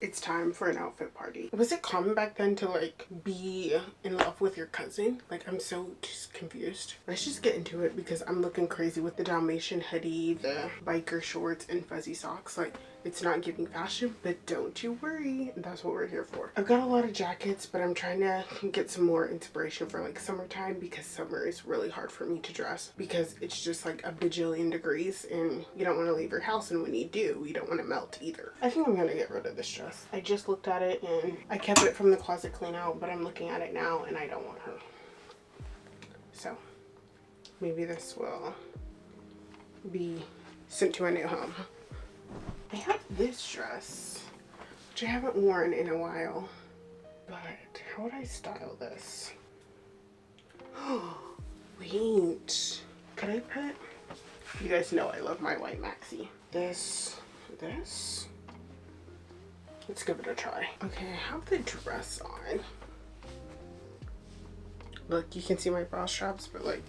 It's time for an outfit party. Was it common back then to like be in love with your cousin? Like, I'm so just confused. Let's just get into it because I'm looking crazy with the Dalmatian hoodie, the biker shorts, and fuzzy socks. Like, it's not giving fashion, but don't you worry. That's what we're here for. I've got a lot of jackets, but I'm trying to get some more inspiration for like summertime because summer is really hard for me to dress because it's just like a bajillion degrees and you don't want to leave your house, and when you do, you don't want to melt either. I think I'm gonna get rid of this dress. I just looked at it and I kept it from the closet clean out, but I'm looking at it now and I don't want her. So maybe this will be sent to a new home. I have this dress, which I haven't worn in a while, but how would I style this? Wait, could I put, you guys know I love my white maxi. This. Let's give it a try. Okay, I have the dress on. Look, you can see my bra straps, but like,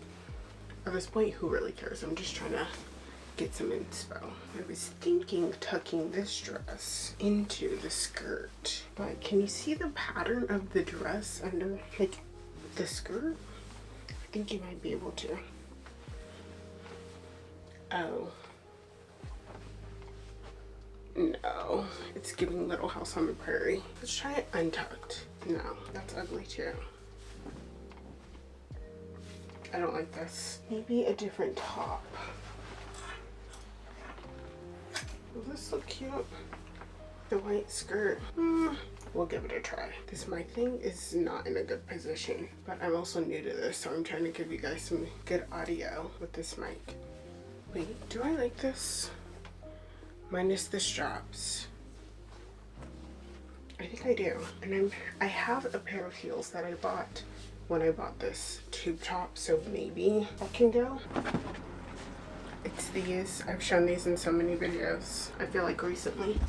at this point, who really cares? I'm just trying to get some inspo. I was thinking tucking this dress into the skirt, but can you see the pattern of the dress under like the skirt? I think you might be able to. Oh. No, it's giving Little House on the Prairie. Let's try it untucked. No, that's ugly too. I don't like this. Maybe a different top. Will this look cute? The white skirt. We'll give it a try. This mic thing is not in a good position, but I'm also new to this, so I'm trying to give you guys some good audio with this mic. Wait, do I like this? Minus the straps. I think I do. And I have a pair of heels that I bought when I bought this tube top, so maybe I can go. It's these. I've shown these in so many videos, I feel like recently.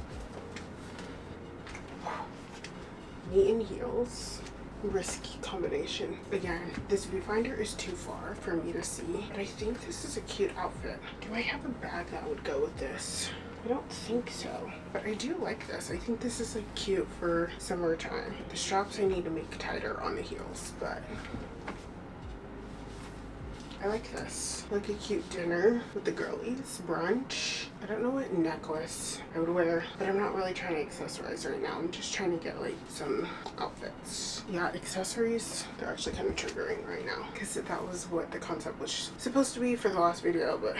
Me in heels. Risky combination. Again, this viewfinder is too far for me to see, but I think this is a cute outfit. Do I have a bag that would go with this? I don't think so, but I do like this. I think this is like cute for summertime. The straps I need to make tighter on the heels, but I like this. Like a cute dinner with the girlies, brunch. I don't know what necklace I would wear, but I'm not really trying to accessorize right now. I'm just trying to get like some outfits. Yeah, accessories, they're actually kind of triggering right now because that was what the concept was supposed to be for the last video, but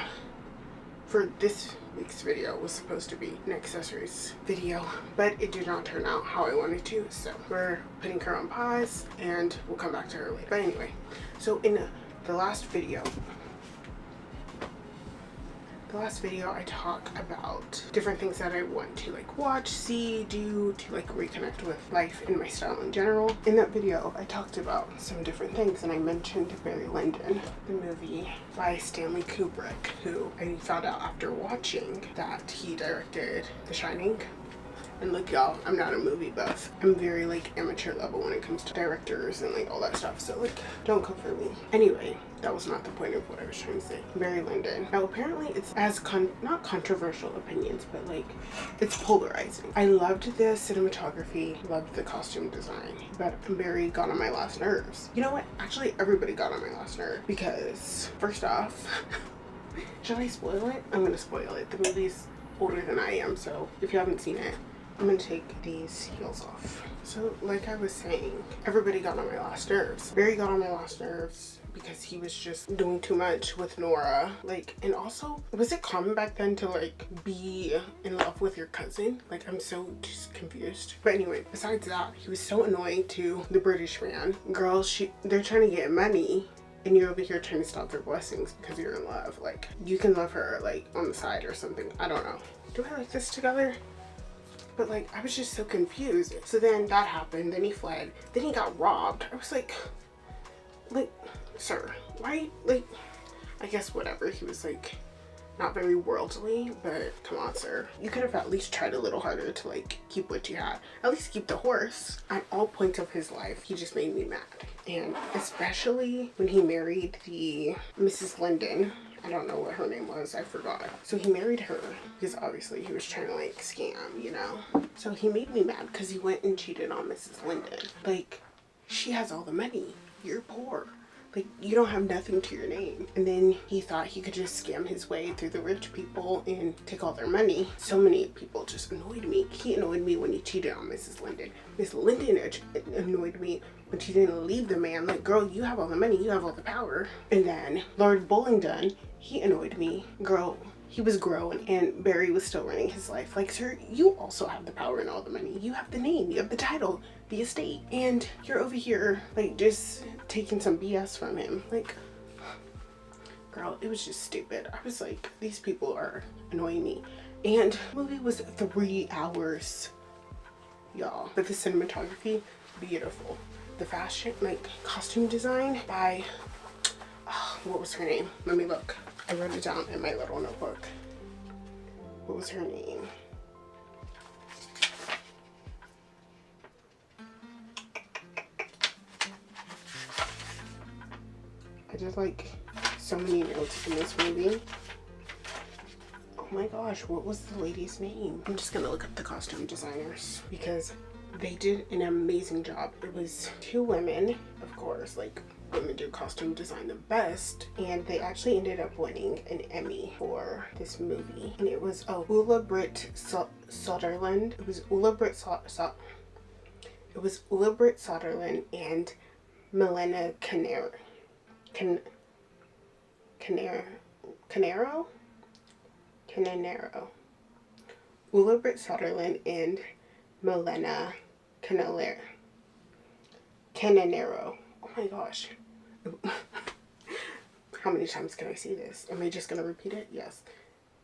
for this week's video was supposed to be an accessories video, but it did not turn out how I wanted to, so we're putting her on pause and we'll come back to her later. But anyway, so in the last video I talk about different things that I want to like watch, see, do to like reconnect with life and my style in general. In that video I talked about some different things and I mentioned Barry Lyndon, the movie by Stanley Kubrick, who I found out after watching that he directed The Shining. And look, y'all, I'm not a movie buff. I'm very like amateur level when it comes to directors and like all that stuff. So like, don't come for me. Anyway, that was not the point of what I was trying to say. Barry Lyndon. Now apparently it's as not controversial opinions, but like it's polarizing. I loved the cinematography, loved the costume design, but Barry got on my last nerves. You know what? Actually, everybody got on my last nerve because first off, should I spoil it? I'm gonna spoil it. The movie's older than I am, so if you haven't seen it, I'm gonna take these heels off. So like I was saying, everybody got on my last nerves. Barry got on my last nerves because he was just doing too much with Nora. Like, and also, was it common back then to like be in love with your cousin? Like, I'm so just confused. But anyway, besides that, he was so annoying to the British man. Girls, they're trying to get money and you're over here trying to stop their blessings because you're in love. Like, you can love her like on the side or something. I don't know. Do I like this together? But like, I was just so confused. So then that happened, then he fled, then he got robbed. I was like, sir, why, like, I guess whatever. He was like, not very worldly, but come on, sir. You could have at least tried a little harder to like keep what you had. At least keep the horse. At all points of his life, he just made me mad. And especially when he married the Mrs. Lyndon, I don't know what her name was, I forgot. So he married her because obviously he was trying to like scam, you know. So he made me mad because he went and cheated on Mrs. Lyndon. Like, she has all the money, you're poor. Like, you don't have nothing to your name. And then he thought he could just scam his way through the rich people and take all their money. So many people just annoyed me. He annoyed me when he cheated on Mrs. Lyndon. Miss Lyndon annoyed me when she didn't leave the man. Like, girl, you have all the money, you have all the power. And then Lord Bullingdon, he annoyed me. Girl, he was grown and Barry was still running his life. Like, sir, you also have the power and all the money. You have the name, you have the title, the estate. And you're over here, like, just taking some BS from him. Like, girl, it was just stupid. I was like, these people are annoying me. And the movie was 3 hours, y'all. But the cinematography, beautiful. The fashion, like, costume design by, what was her name? Let me look. I wrote it down in my little notebook. What was her name? I did like so many notes in this movie. Oh my gosh, what was the lady's name? I'm just gonna look up the costume designers because they did an amazing job. It was 2 women, of course, like, women do costume design the best, and they actually ended up winning an Emmy for this movie. And it was Ula Britt Soderlund. It was Ula Britt Soderlund and Milena Canero. Ula Britt Soderlund and Milena Cananero. Oh my gosh. How many times can I see this? Am I just going to repeat it? Yes.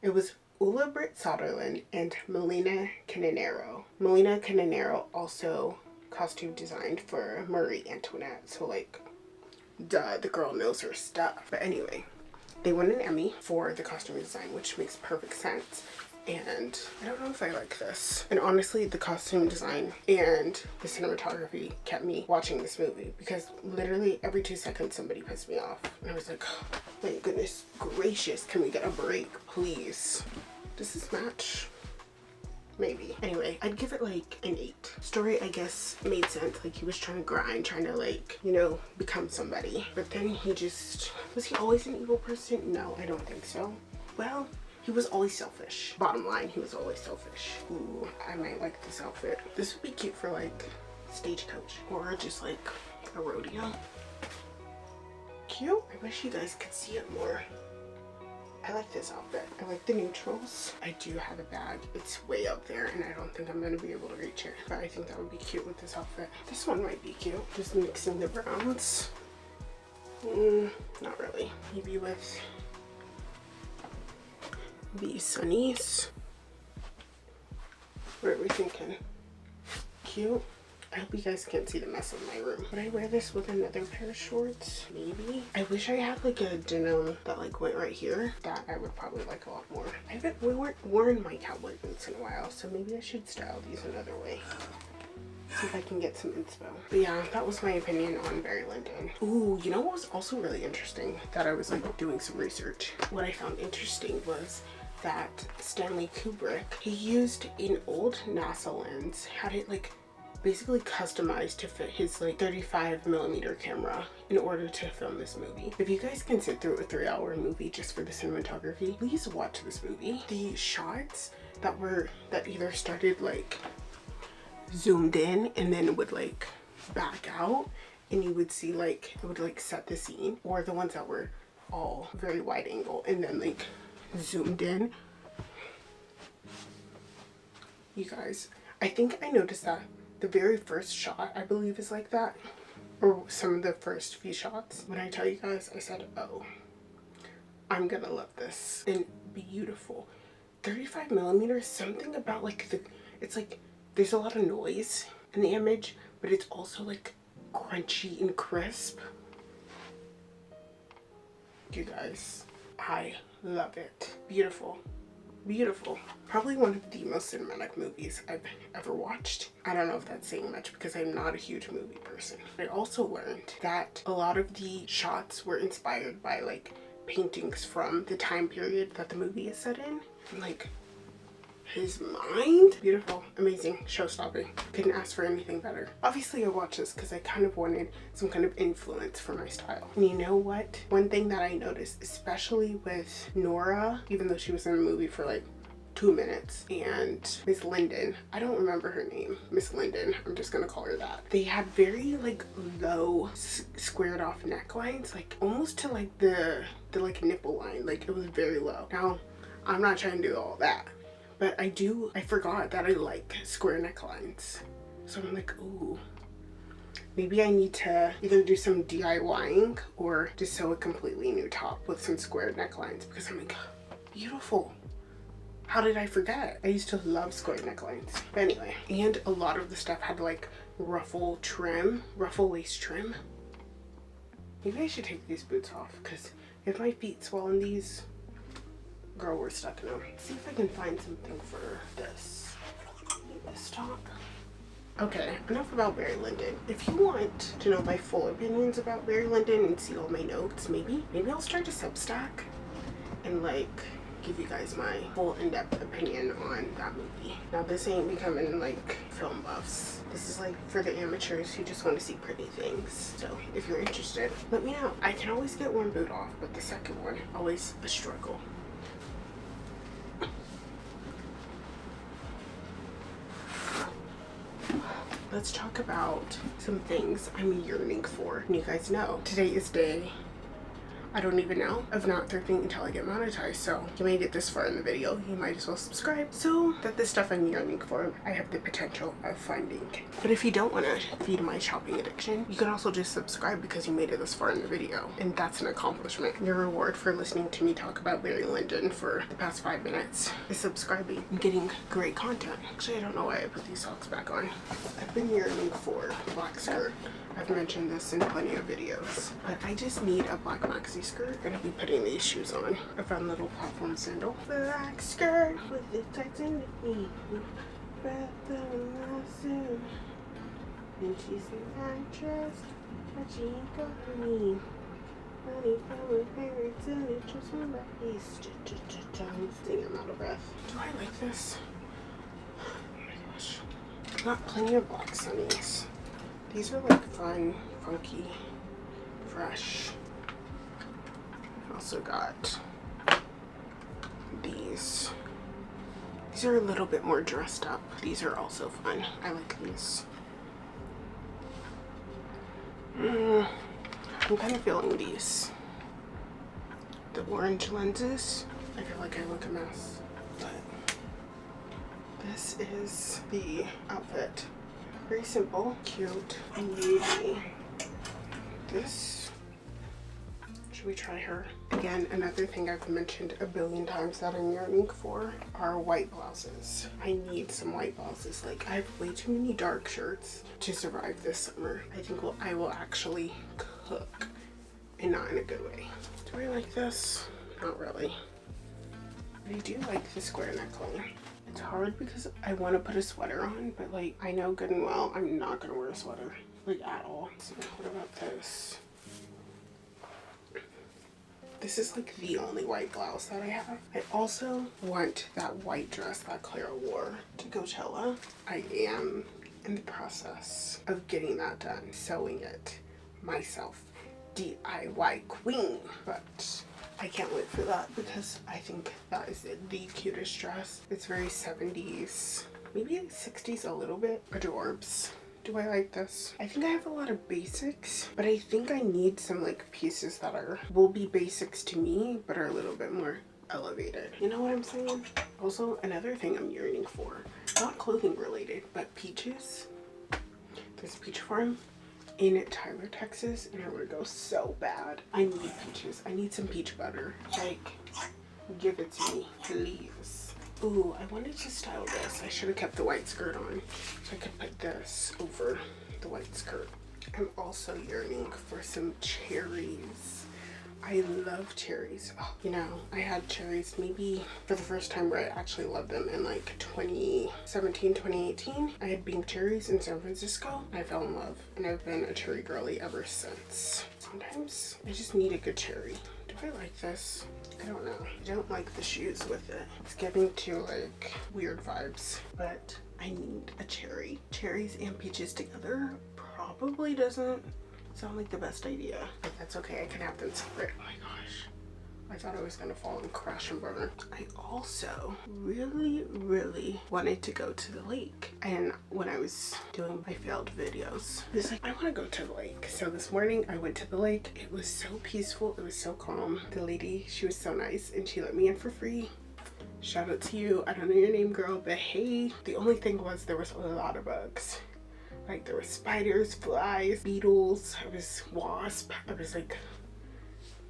It was Ula Britt Soderlund and Melina Cananero. Melina Cananero also costume designed for Marie Antoinette. So, like, duh, the girl knows her stuff. But anyway, they won an Emmy for the costume design, which makes perfect sense. And I don't know if I like this. And honestly, the costume design and the cinematography kept me watching this movie because literally every 2 seconds somebody pissed me off. And I was like, oh, my goodness gracious, can we get a break, please? Does this match? Maybe. Anyway, I'd give it like an 8. Story, I guess, made sense. Like, he was trying to grind, trying to, like, you know, become somebody. But then he just, was he always an evil person? No, I don't think so. Well, he was always selfish. Bottom line, he was always selfish. Ooh, I might like this outfit. This would be cute for like Stagecoach or just like a rodeo. Cute. I wish you guys could see it more. I like this outfit. I like the neutrals. I do have a bag. It's way up there and I don't think I'm gonna be able to reach it. But I think that would be cute with this outfit. This one might be cute. Just mixing the browns. Not really. Maybe with these sunnies. What are we thinking? Cute. I hope you guys can't see the mess of my room. Would I wear this with another pair of shorts? Maybe. I wish I had like a denim that like went right here. That I would probably like a lot more. I haven't worn my cowboy boots in a while, so maybe I should style these another way. See if I can get some inspo. But yeah, that was my opinion on Barry Lyndon. Ooh, you know what was also really interesting that I was like doing some research. What I found interesting was that Stanley Kubrick, he used an old NASA lens, had it like basically customized to fit his like 35mm camera in order to film this movie. If you guys can sit through a 3-hour movie just for the cinematography, please watch this movie. The shots that either started like zoomed in and then it would like back out and you would see like it would like set the scene, or the ones that were all very wide angle and then like zoomed in. You guys, I think I noticed that the very first shot I believe is like that, or some of the first few shots. When I tell you guys, I said, oh, I'm gonna love this. And beautiful 35mm, something about like it's like there's a lot of noise in the image, but it's also like crunchy and crisp. You guys, I love it. Beautiful. Beautiful. Probably one of the most cinematic movies I've ever watched. I don't know if that's saying much because I'm not a huge movie person. I also learned that a lot of the shots were inspired by like paintings from the time period that the movie is set in. I'm like, his mind? Beautiful, amazing, show-stopping. Couldn't ask for anything better. Obviously I watched this because I kind of wanted some kind of influence for my style. And you know what? One thing that I noticed, especially with Nora, even though she was in the movie for like 2 minutes, and Miss Lyndon, I don't remember her name, Miss Lyndon, I'm just gonna call her that. They had very like low squared off necklines, like almost to like the like nipple line, like it was very low. Now, I'm not trying to do all that, but I forgot that I like square necklines. So I'm like, ooh, maybe I need to either do some DIYing or just sew a completely new top with some squared necklines, because I'm like, beautiful. How did I forget? I used to love square necklines. But anyway, and a lot of the stuff had like ruffle lace trim. Maybe I should take these boots off, because if my feet swell in these, girl, we're stuck in them. Let's see if I can find something for this top. Okay, enough about Barry Lyndon. If you want to know my full opinions about Barry Lyndon and see all my notes, maybe I'll start a Substack and like give you guys my full in-depth opinion on that movie. Now this ain't becoming like film buffs. This is like for the amateurs who just want to see pretty things. So if you're interested, let me know. I can always get one boot off, but the second one, always a struggle. Let's talk about some things I'm yearning for. And you guys know, today is day, I don't even know, of not thrifting until I get monetized. So you made it this far in the video, you might as well subscribe so that the stuff I'm yearning for, I have the potential of finding. But if you don't want to feed my shopping addiction, you can also just subscribe because you made it this far in the video. And that's an accomplishment. Your reward for listening to me talk about Barry Lyndon for the past 5 minutes is subscribing and getting great content. Actually, I don't know why I put these socks back on. I've been yearning for a black skirt. I've mentioned this in plenty of videos, but I just need a black maxi skirt. I'm gonna be putting these shoes on. A fun little platform sandal. Black skirt with the tights in the knee. And she's an actress, but she ain't got me. Money from her parents and it just from my east. Dang, I'm out of breath. Do I like this? Oh my gosh. I've got plenty of black sunnies. These are like fun, funky, fresh. I've also got these. These are a little bit more dressed up. These are also fun. I like these. I'm kind of feeling these. The orange lenses. I feel like I look a mess, but this is the outfit. Very simple, cute, and navy. This, should we try her? Again, another thing I've mentioned a billion times that I'm yearning for are white blouses. I need some white blouses. Like, I have way too many dark shirts to survive this summer. I think I will actually cook, and not in a good way. Do I like this? Not really. But I do like the square neckline. It's hard because I want to put a sweater on, but like I know good and well I'm not gonna wear a sweater, like at all. So what about this? This is like the only white blouse that I have. I also want that white dress that Clara wore to Coachella. I am in the process of getting that done, sewing it myself. DIY queen, but I can't wait for that because I think that is the cutest dress. It's very 70s, maybe 60s a little bit. Adorbs. Do I like this? I think I have a lot of basics, but I think I need some like pieces that will be basics to me, but are a little bit more elevated. You know what I'm saying? Also, another thing I'm yearning for, not clothing related, but peaches. There's a peach farm in Tyler, Texas, and I want to go so bad. I need peaches. I need some peach butter. Like, give it to me, please. Ooh, I wanted to style this. I should have kept the white skirt on so I could put this over the white skirt. I'm also yearning for some cherries. I love cherries. Oh, you know, I had cherries maybe for the first time where I actually loved them in like 2017, 2018. I had bean cherries in San Francisco. I fell in love and I've been a cherry girly ever since. Sometimes I just need a good cherry. Do I like this. I don't know. I don't like the shoes with it. It's giving to like weird vibes, but I need a cherry. Cherries and peaches together probably doesn't sound like the best idea, but that's okay. I can have them separate. Oh my gosh. I thought I was gonna fall and crash and burn. I also really wanted to go to the lake. And when I was doing my failed videos, I was like, I wanna go to the lake. So this morning I went to the lake. It was so peaceful, it was so calm. The lady, she was so nice and she let me in for free. Shout out to you. I don't know your name, girl, but hey. The only thing was there was a lot of bugs. Like there were spiders, flies, beetles, I was wasp. I was like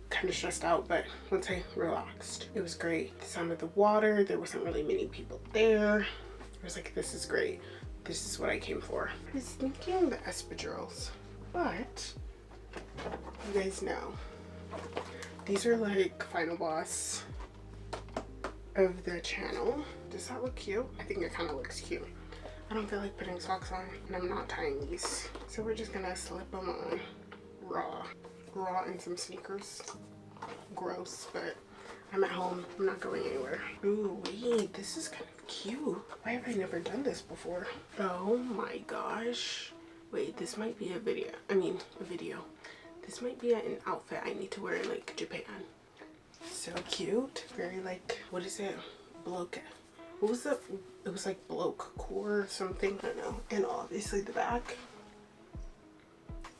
kind of stressed out, but once I relaxed, it was great. The sound of the water, there wasn't really many people there. I was like, this is great. This is what I came for. I was thinking the espadrilles, but you guys know, these are like final boss of the channel. Does that look cute? I think it kind of looks cute. I don't feel like putting socks on and I'm not tying these. So we're just gonna slip them on raw in some sneakers. Gross, but I'm at home. I'm not going anywhere. Ooh, wait, this is kind of cute. Why have I never done this before? Oh my gosh. Wait, this might be a video. This might be an outfit I need to wear in like Japan. So cute. Very like, what is it? Bloke. What was it? It was like bloke core or something. I don't know. And obviously the back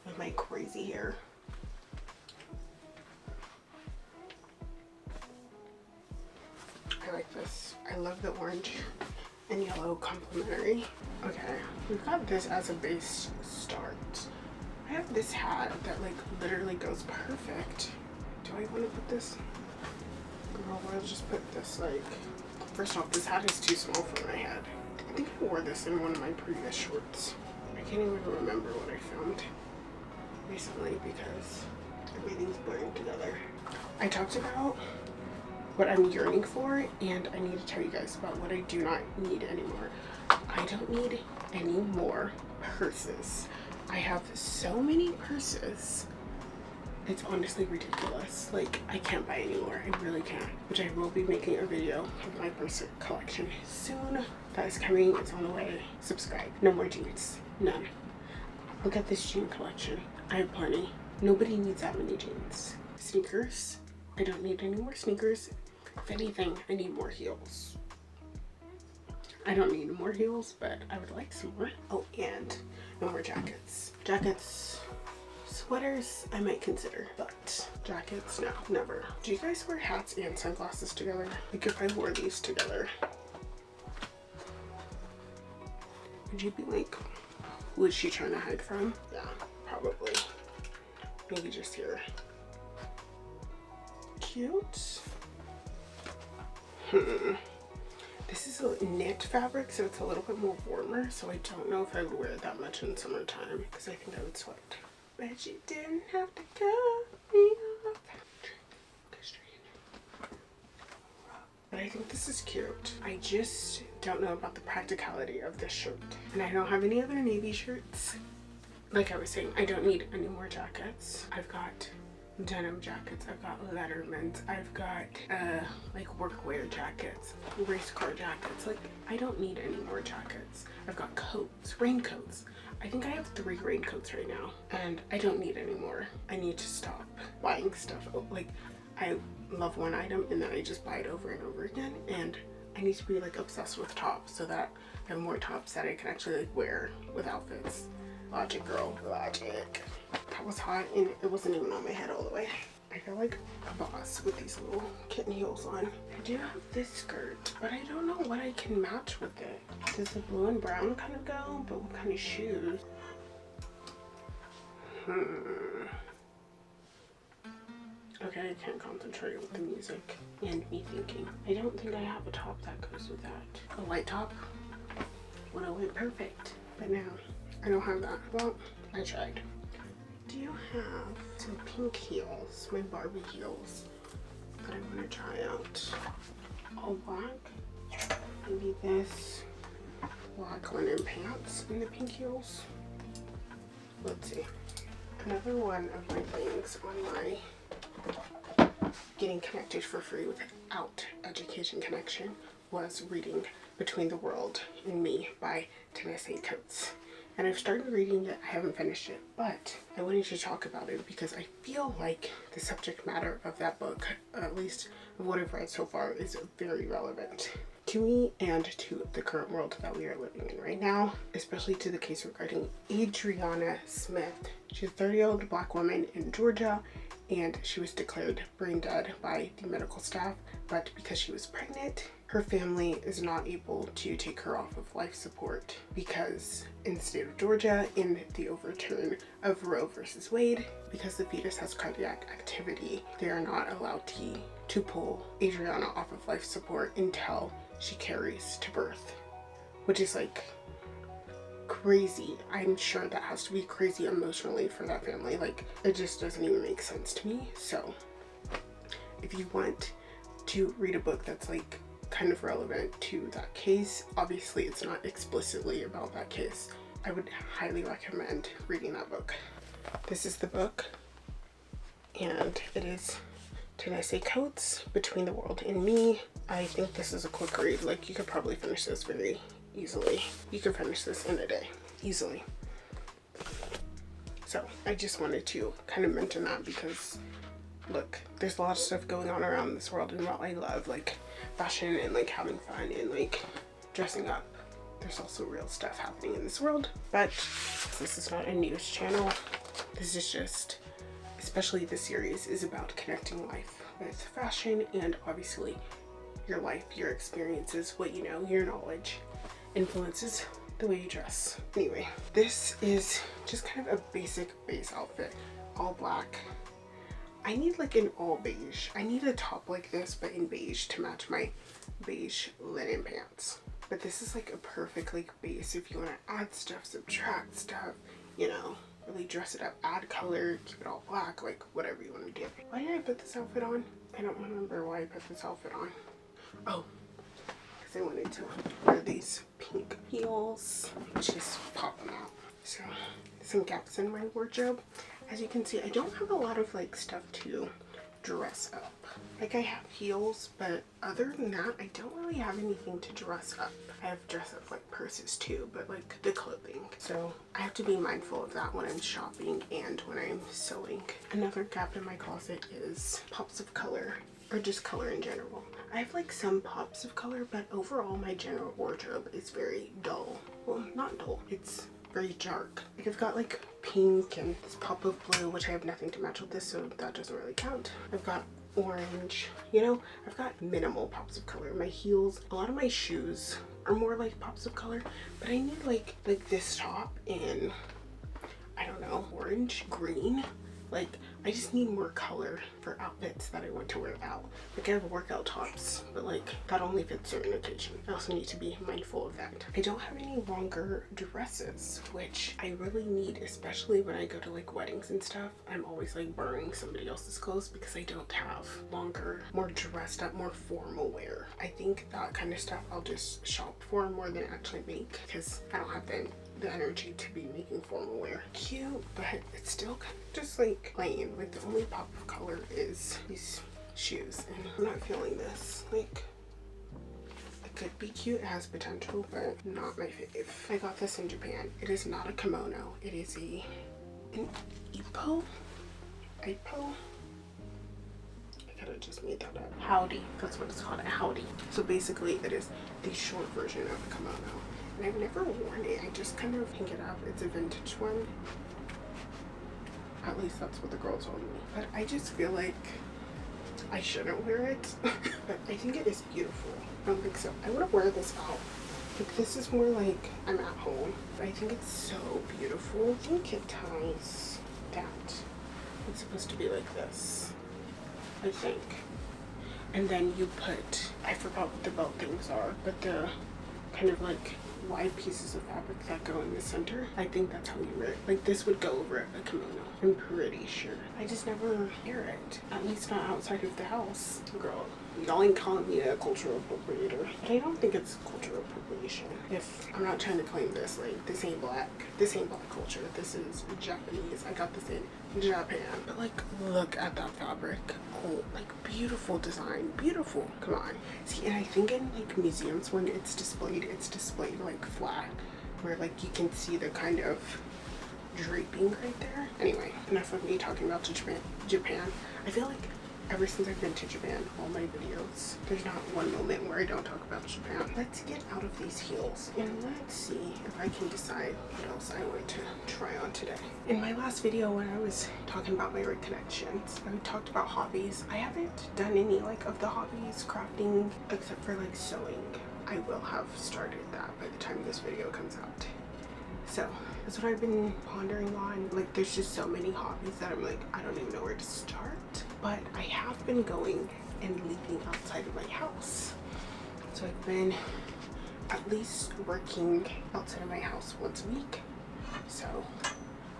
with my crazy hair. I like this. I love the orange and yellow complementary. Okay, we've got this as a base start. I have this hat that like literally goes perfect. Do I want to put this? Girl, I'll just put this like, first off, this hat is too small for my head. I think I wore this in one of my previous shorts. I can't even remember what I filmed recently because everything's blurring together. I talked about what I'm yearning for, and I need to tell you guys about what I do not need anymore. I don't need any more purses. I have so many purses. It's honestly ridiculous. Like, I can't buy any more. I really can't. Which I will be making a video of my purse collection soon. That is coming. It's on the way. Subscribe. No more jeans. None. Look at this jean collection. I have plenty. Nobody needs that many jeans. Sneakers. I don't need any more sneakers. If anything, I need more heels. I don't need more heels, but I would like some more. Oh, and no more jackets. Jackets, sweaters, I might consider, but jackets, no, never. Do you guys wear hats and sunglasses together? Like if I wore these together, would you be like, who is she trying to hide from? Yeah, probably. Maybe just here. Cute. This is a knit fabric, so it's a little bit more warmer, so I don't know if I would wear it that much in summertime because I think I would sweat. But you didn't have to cut me off. But I think this is cute. I just don't know about the practicality of this shirt. And I don't have any other navy shirts. Like I was saying, I don't need any more jackets. I've got denim jackets, I've got Lettermans, I've got like workwear jackets, race car jackets. Like, I don't need any more jackets. I've got coats, raincoats. I think I have 3 raincoats right now, and I don't need any more. I need to stop buying stuff. Like, I love one item and then I just buy it over and over again, and I need to be like obsessed with tops so that I have more tops that I can actually like wear with outfits. Logic, girl, logic. That was hot and it wasn't even on my head all the way. I feel like a boss with these little kitten heels on. I do have this skirt, but I don't know what I can match with it. Does the blue and brown kind of go? But what kind of shoes? Okay, I can't concentrate with the music and me thinking. I don't think I have a top that goes with that. A white top would have went perfect, but now I don't have that. Well, I tried. Do you have some pink heels, my Barbie heels, that I want to try out? All black. Maybe this black one in pants and the pink heels. Let's see. Another one of my things on my getting connected for free without education connection was reading Between the World and Me by Ta-Nehisi. And I've started reading it. I haven't finished it, but I wanted to talk about it because I feel like the subject matter of that book, at least of what I've read so far, is very relevant to me and to the current world that we are living in right now, especially to the case regarding Adriana Smith. She's a 30-year-old Black woman in Georgia, and she was declared brain dead by the medical staff, but because she was pregnant, her family is not able to take her off of life support because in the state of Georgia, in the overturn of Roe versus Wade, because the fetus has cardiac activity, they are not allowed to pull Adriana off of life support until she carries to birth, which is like crazy. I'm sure that has to be crazy emotionally for that family. Like, it just doesn't even make sense to me. So if you want to read a book that's like kind of relevant to that case, obviously it's not explicitly about that case, I would highly recommend reading that book. This is the book, and it is Ta-Nehisi Between the World and Me. I think this is a quick read. Like, you could probably finish this very easily. You could finish this in a day easily. So I just wanted to kind of mention that because look, there's a lot of stuff going on around this world, and while I love like fashion and like having fun and like dressing up, there's also real stuff happening in this world. But this is not a news channel. This is just, especially this series is about connecting life with fashion, and obviously your life, your experiences, what you know, your knowledge influences the way you dress. Anyway, this is just kind of a basic base outfit, all black. I need like an all beige. I need a top like this, but in beige to match my beige linen pants. But this is like a perfect like base if you want to add stuff, subtract stuff, you know, really dress it up, add color, keep it all black, like whatever you want to do. Why did I put this outfit on? I don't remember why I put this outfit on. Oh, because I wanted to wear these pink heels. Just pop them out. So some gaps in my wardrobe. As you can see, I don't have a lot of like stuff to dress up. Like, I have heels, but other than that, I don't really have anything to dress up. I have dress up like purses too, but like the clothing. So I have to be mindful of that when I'm shopping and when I'm sewing. Another gap in my closet is pops of color, or just color in general. I have like some pops of color, but overall my general wardrobe is very dull. Well, not dull, it's very dark. Like, I've got like pink and this pop of blue, which I have nothing to match with this, so that doesn't really count. I've got orange, you know, I've got minimal pops of color. My heels, a lot of my shoes are more like pops of color, but I need like this top in, I don't know, orange, green. Like, I just need more color for outfits that I want to wear out. Like, I have workout tops, but like that only fits certain occasions. I also need to be mindful of that. I don't have any longer dresses, which I really need, especially when I go to like weddings and stuff. I'm always like borrowing somebody else's clothes because I don't have longer, more dressed up, more formal wear. I think that kind of stuff I'll just shop for more than actually make, because I don't have the energy to be making formal wear. Cute, but it's still kind of just like plain. Like, the only pop of color is these shoes, and I'm not feeling this. Like, it could be cute, it has potential, but not my fave. I got this in Japan. It is not a kimono. It is an ippo. I could have just made that up. Howdy. That's what it's called, a howdy. So basically, it is the short version of a kimono. And I've never worn it. I just kind of hang it up. It's a vintage one. At least that's what the girl told me. But I just feel like I shouldn't wear it. But I think it is beautiful. I don't think so. I want to wear this out. Like, this is more like I'm at home. But I think it's so beautiful. I think it ties that. It's supposed to be like this, I think. And then you put, I forgot what the belt things are, but the kind of like wide pieces of fabric that go in the center. I think that's how you wear it. Like, this would go over a kimono. I'm pretty sure. I just never wear it. At least not outside of the house. Girl, Y'all ain't calling me a cultural appropriator, but I don't think it's cultural appropriation. If I'm not trying to claim this, like, this ain't black culture. This is Japanese. I got this in Japan. But like, look at that fabric. Oh, like, beautiful design, beautiful. Come on. See, and I think in like museums when it's displayed like flat, where like you can see the kind of draping right there. Anyway, enough of me talking about Japan. I feel like ever since I've been to Japan, all my videos, there's not one moment where I don't talk about Japan. Let's get out of these heels and let's see if I can decide what else I want to try on today. In my last video when I was talking about my reconnections, I talked about hobbies. I haven't done any like of the hobbies, crafting, except for like sewing. I will have started that by the time this video comes out. So that's what I've been pondering on. Like, there's just so many hobbies that I'm like, I don't even know where to start. But I have been going and leaving outside of my house. So I've been at least working outside of my house once a week. So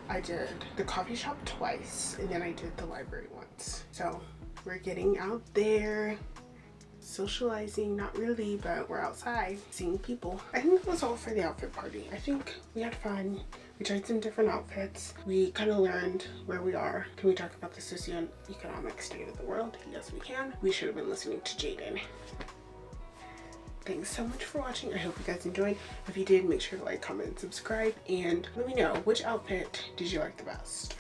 I did the coffee shop twice, and then I did the library once. So we're getting out there, socializing, not really, but we're outside seeing people. I think that was all for the outfit party. I think we had fun. We tried some different outfits. We kind of learned where we are. Can we talk about the socioeconomic state of the world? Yes, we can. We should have been listening to Jaden. Thanks so much for watching. I hope you guys enjoyed. If you did, make sure to like, comment, and subscribe, and let me know which outfit did you like the best.